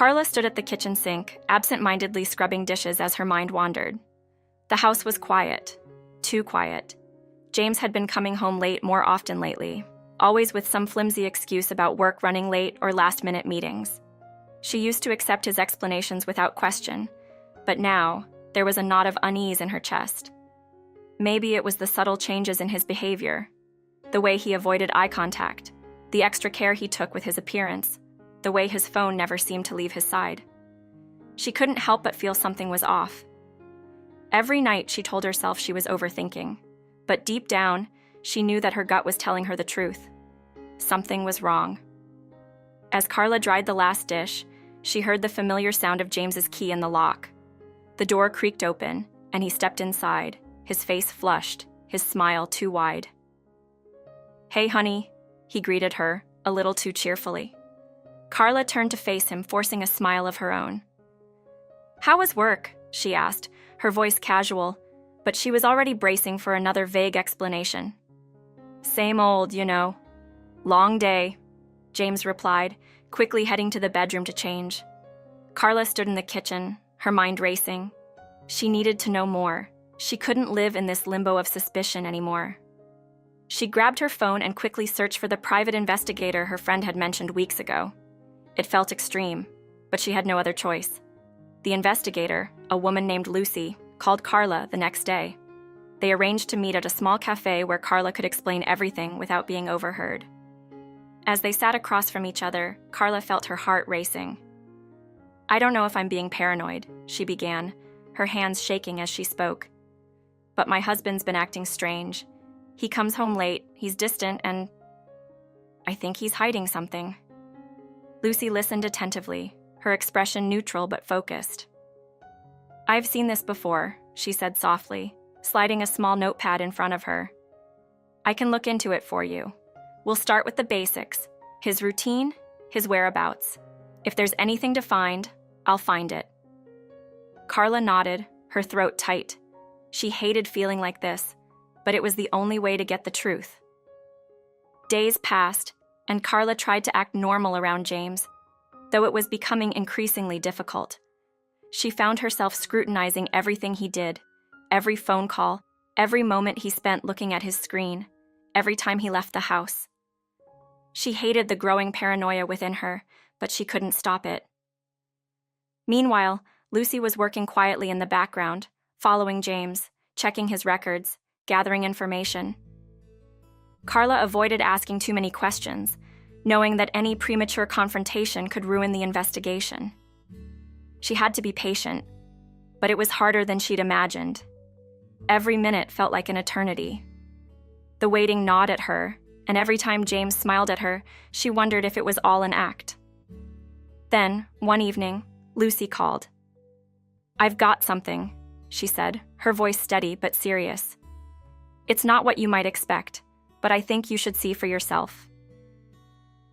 Carla stood at the kitchen sink, absent-mindedly scrubbing dishes as her mind wandered. The house was quiet. Too quiet. James had been coming home late more often lately, always with some flimsy excuse about work running late or last-minute meetings. She used to accept his explanations without question, but now there was a knot of unease in her chest. Maybe it was the subtle changes in his behavior, the way he avoided eye contact, the extra care he took with his appearance, the way his phone never seemed to leave his side. She couldn't help but feel something was off. Every night she told herself she was overthinking, but deep down, she knew that her gut was telling her the truth. Something was wrong. As Carla dried the last dish, she heard the familiar sound of James's key in the lock. The door creaked open, and he stepped inside, his face flushed, his smile too wide. "Hey, honey," he greeted her, a little too cheerfully. Carla turned to face him, forcing a smile of her own. "How was work?" she asked, her voice casual, but she was already bracing for another vague explanation. "Same old, you know. Long day," James replied, quickly heading to the bedroom to change. Carla stood in the kitchen, her mind racing. She needed to know more. She couldn't live in this limbo of suspicion anymore. She grabbed her phone and quickly searched for the private investigator her friend had mentioned weeks ago. It felt extreme, but she had no other choice. The investigator, a woman named Lucy, called Carla the next day. They arranged to meet at a small cafe where Carla could explain everything without being overheard. As they sat across from each other, Carla felt her heart racing. "I don't know if I'm being paranoid," she began, her hands shaking as she spoke. "But my husband's been acting strange. He comes home late, he's distant, and I think he's hiding something." Lucy listened attentively, her expression neutral but focused. "I've seen this before," she said softly, sliding a small notepad in front of her. "I can look into it for you. We'll start with the basics, his routine, his whereabouts. If there's anything to find, I'll find it." Carla nodded, her throat tight. She hated feeling like this, but it was the only way to get the truth. Days passed, and Carla tried to act normal around James, though it was becoming increasingly difficult. She found herself scrutinizing everything he did, every phone call, every moment he spent looking at his screen, every time he left the house. She hated the growing paranoia within her, but she couldn't stop it. Meanwhile, Lucy was working quietly in the background, following James, checking his records, gathering information. Carla avoided asking too many questions, knowing that any premature confrontation could ruin the investigation. She had to be patient, but it was harder than she'd imagined. Every minute felt like an eternity. The waiting gnawed at her, and every time James smiled at her, she wondered if it was all an act. Then, one evening, Lucy called. "I've got something," she said, her voice steady but serious. "It's not what you might expect, but I think you should see for yourself."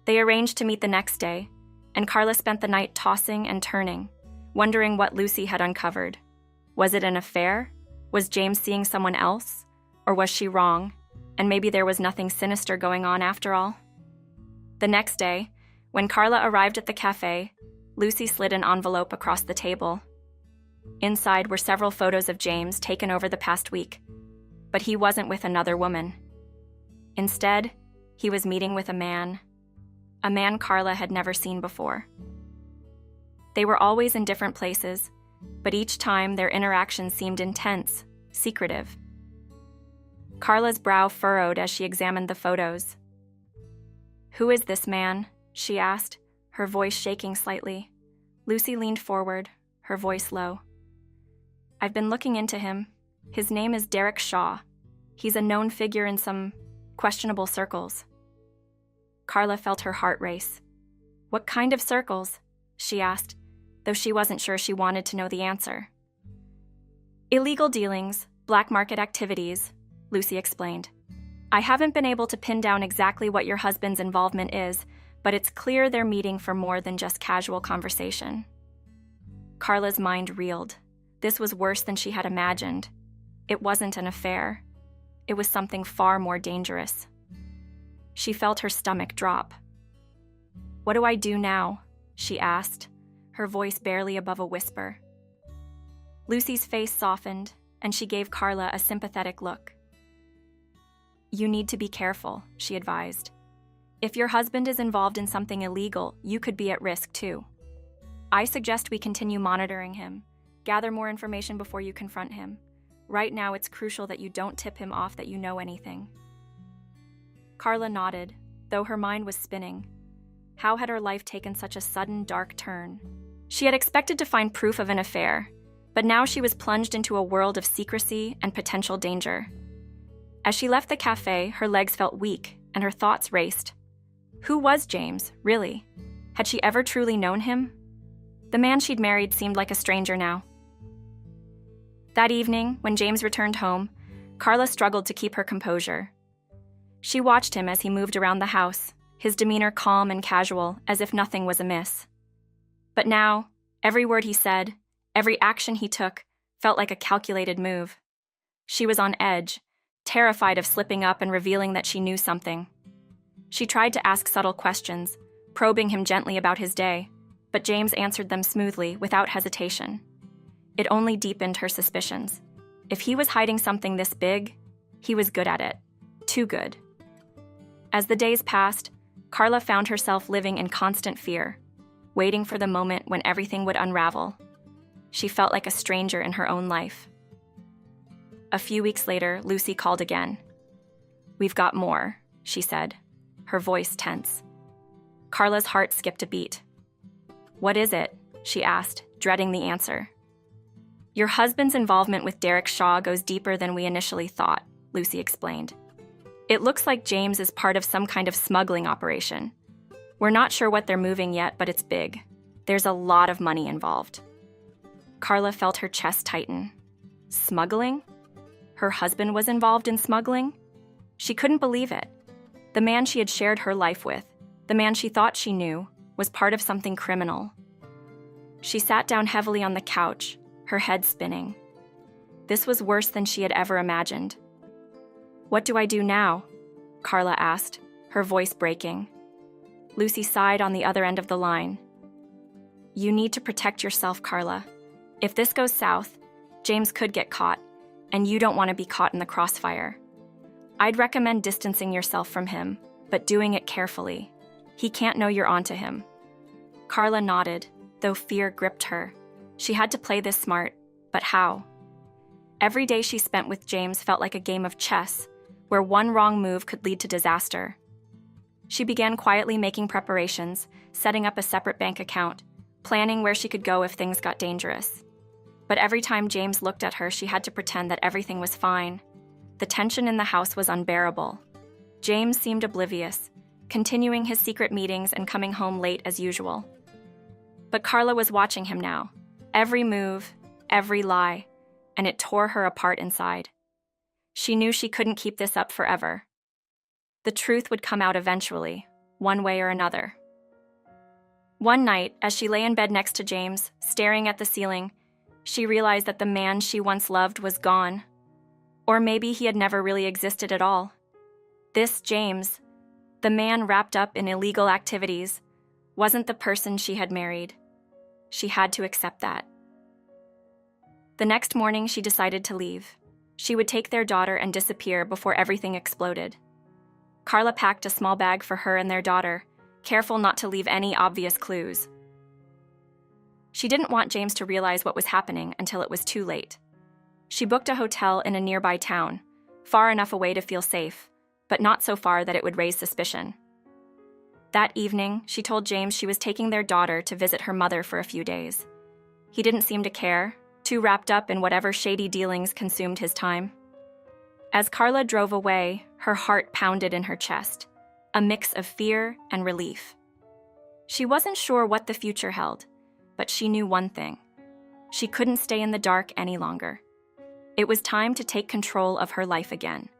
They arranged to meet the next day, and Carla spent the night tossing and turning, wondering what Lucy had uncovered. Was it an affair? Was James seeing someone else? Or was she wrong, and maybe there was nothing sinister going on after all? The next day, when Carla arrived at the cafe, Lucy slid an envelope across the table. Inside were several photos of James taken over the past week, but he wasn't with another woman. Instead, he was meeting with a man Carla had never seen before. They were always in different places, but each time their interaction seemed intense, secretive. Carla's brow furrowed as she examined the photos. "Who is this man?" she asked, her voice shaking slightly. Lucy leaned forward, her voice low. "I've been looking into him. His name is Derek Shaw. He's a known figure in some questionable circles." Carla felt her heart race. "What kind of circles?" she asked, though she wasn't sure she wanted to know the answer. "Illegal dealings, black market activities," Lucy explained. "I haven't been able to pin down exactly what your husband's involvement is, but it's clear they're meeting for more than just casual conversation." Carla's mind reeled. This was worse than she had imagined. It wasn't an affair. It was something far more dangerous. She felt her stomach drop. "What do I do now?" she asked, her voice barely above a whisper. Lucy's face softened, and she gave Carla a sympathetic look. "You need to be careful," she advised. "If your husband is involved in something illegal, you could be at risk too. I suggest we continue monitoring him. Gather more information before you confront him. Right now, it's crucial that you don't tip him off that you know anything." Carla nodded, though her mind was spinning. How had her life taken such a sudden, dark turn? She had expected to find proof of an affair, but now she was plunged into a world of secrecy and potential danger. As she left the cafe, her legs felt weak and her thoughts raced. Who was James, really? Had she ever truly known him? The man she'd married seemed like a stranger now. That evening, when James returned home, Carla struggled to keep her composure. She watched him as he moved around the house, his demeanor calm and casual, as if nothing was amiss. But now, every word he said, every action he took, felt like a calculated move. She was on edge, terrified of slipping up and revealing that she knew something. She tried to ask subtle questions, probing him gently about his day, but James answered them smoothly, without hesitation. It only deepened her suspicions. If he was hiding something this big, he was good at it. Too good. As the days passed, Carla found herself living in constant fear, waiting for the moment when everything would unravel. She felt like a stranger in her own life. A few weeks later, Lucy called again. "We've got more," she said, her voice tense. Carla's heart skipped a beat. "What is it?" she asked, dreading the answer. "Your husband's involvement with Derek Shaw goes deeper than we initially thought," Lucy explained. "It looks like James is part of some kind of smuggling operation. We're not sure what they're moving yet, but it's big. There's a lot of money involved." Carla felt her chest tighten. Smuggling? Her husband was involved in smuggling? She couldn't believe it. The man she had shared her life with, the man she thought she knew, was part of something criminal. She sat down heavily on the couch, her head spinning. This was worse than she had ever imagined. "What do I do now?" Carla asked, her voice breaking. Lucy sighed on the other end of the line. "You need to protect yourself, Carla. If this goes south, James could get caught, and you don't want to be caught in the crossfire. I'd recommend distancing yourself from him, but doing it carefully. He can't know you're onto him." Carla nodded, though fear gripped her. She had to play this smart, but how? Every day she spent with James felt like a game of chess, where one wrong move could lead to disaster. She began quietly making preparations, setting up a separate bank account, planning where she could go if things got dangerous. But every time James looked at her, she had to pretend that everything was fine. The tension in the house was unbearable. James seemed oblivious, continuing his secret meetings and coming home late as usual. But Carla was watching him now. Every move, every lie, and it tore her apart inside. She knew she couldn't keep this up forever. The truth would come out eventually, one way or another. One night, as she lay in bed next to James, staring at the ceiling, she realized that the man she once loved was gone. Or maybe he had never really existed at all. This James, the man wrapped up in illegal activities, wasn't the person she had married. She had to accept that. The next morning, she decided to leave. She would take their daughter and disappear before everything exploded. Carla packed a small bag for her and their daughter, careful not to leave any obvious clues. She didn't want James to realize what was happening until it was too late. She booked a hotel in a nearby town, far enough away to feel safe, but not so far that it would raise suspicion. That evening, she told James she was taking their daughter to visit her mother for a few days. He didn't seem to care, too wrapped up in whatever shady dealings consumed his time. As Carla drove away, her heart pounded in her chest, a mix of fear and relief. She wasn't sure what the future held, but she knew one thing. She couldn't stay in the dark any longer. It was time to take control of her life again.